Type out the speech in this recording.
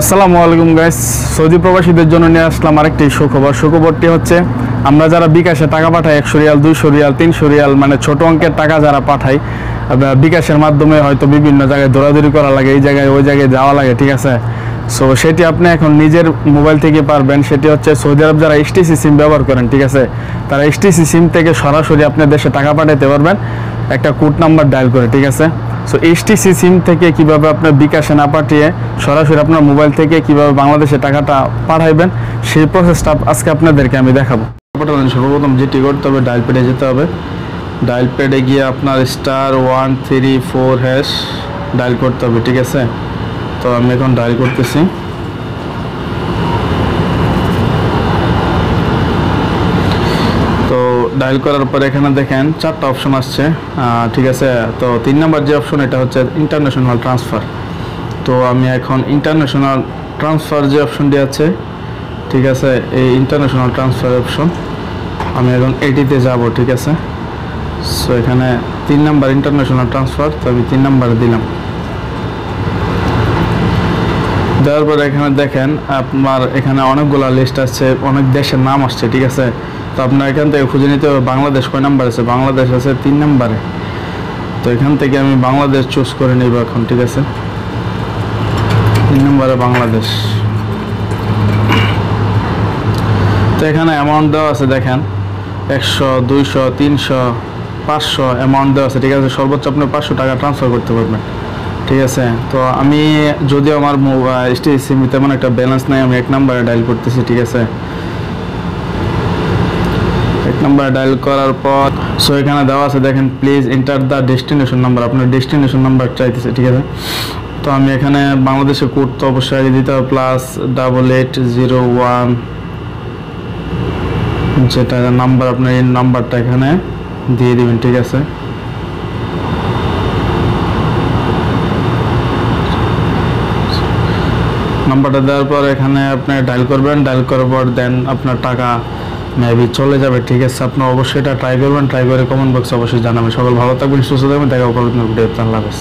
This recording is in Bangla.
আসসালামু আলাইকুম গাইস, সৌদি প্রবাসীদের জন্য নিয়ে আসলাম আরেকটি সুখবর। সুখবরটি হচ্ছে আমরা যারা বিকাশে টাকা পাঠাই 100 রিয়াল, 200 রিয়াল, 300 রিয়াল, মানে ছোট অঙ্কের টাকা যারা পাঠাই বিকাশের মাধ্যমে, হয়তো বিভিন্ন জায়গায় দৌড়াদৌড়ি করা লাগে, এই জায়গায় ওই জায়গায় যাওয়া লাগে, ঠিক আছে। সো সেটি আপনি এখন নিজের মোবাইল থেকে পারবেন। সেটি হচ্ছে সৌদি আরব যারা এসটিসি সিম ব্যবহার করেন, ঠিক আছে, তারা এসটিসি সিম থেকে সরাসরি আপনার দেশে টাকা পাঠাতে পারবেন একটা কোড নাম্বার ডায়াল করে, ঠিক আছে। সো এসটিসি সিম থেকে কিভাবে আপনার বিকাশে না পাঠিয়ে সরাসরি আপনার মোবাইল থেকে কিভাবে বাংলাদেশে টাকাটা পাঠাইবেন সেই প্রসেসটা আজকে আপনাদেরকে আমি দেখাবো। সর্বপ্রথম যেটি করতে হবে, ডায়াল প্যাডে যেতে হবে। ডায়াল প্যাডে গিয়ে আপনার *134# ডায়াল করতে হবে, ঠিক আছে। তো আমি এখন ডায়াল করতেছি। তো ডায়াল করার পর এখানে দেখেন 4টা অপশন আসছে, ঠিক আছে। তো 3 নাম্বার যে অপশন, এটা হচ্ছে ইন্টারন্যাশনাল ট্রান্সফার। তো আমি এখন ইন্টারন্যাশনাল ট্রান্সফার যে অপশনটি আছে, ঠিক আছে, এই ইন্টারন্যাশনাল ট্রান্সফার অপশন আমি এখন এটিতে যাব, ঠিক আছে। সো এখানে 3 নাম্বার ইন্টারন্যাশনাল ট্রান্সফার, তো আমি 3 নাম্বার দিলাম। দেওয়ার পর এখানে দেখেন আপনার এখানে অনেকগুলো লিস্ট আসছে, অনেক দেশের নাম আসছে, ঠিক আছে। তো আপনার এখান থেকে খুঁজে নিতে হবে বাংলাদেশ কয় নাম্বার আছে। বাংলাদেশ আছে 3 নাম্বারে। তো এখান থেকে আমি বাংলাদেশ চুজ করে নেব এখন, ঠিক আছে। 3 নম্বরে বাংলাদেশ। তো এখানে অ্যামাউন্ট দেওয়া আছে, দেখেন 100, 200, 300, 500 অ্যামাউন্ট দেওয়া আছে, ঠিক আছে। সর্বোচ্চ আপনি 500 টাকা ট্রান্সফার করতে পারবেন, ঠিক আছে। তো আমি যদিও আমার এসটিসি সিমে তেমন একটা ব্যালেন্স নাই, আমি 1 নম্বরে ডায়াল করতেছি, ঠিক আছে। 1 নম্বরে ডায়াল করার পর সো এখানে দেওয়া আছে, দেখেন please enter the destination number, আপনার ডেস্টিনেশন নাম্বার চাইতেছে, ঠিক আছে। তো আমি এখানে বাংলাদেশের কোড তো অবশ্যই আগে দিতে হবে, +8801 যেটা নাম্বার, আপনার এই নাম্বারটা এখানে দিয়ে দিবেন, ঠিক আছে। নাম্বারটা দেওয়ার পর এখানে আপনি ডায়াল করবেন। ডায়াল করার পর দেন আপনার টাকা মেবি চলে যাবে, ঠিক আছে। আপনি অবশ্যই এটা ট্রাই করবেন, ট্রাই করে কমেন্ট বক্সে অবশ্যই জানাবেন। সকল ভালো থাকবেন, সুস্থ থাকবেন, দেখা হবে পরবর্তী ভিডিওতে। আল্লাহ হাফেজ।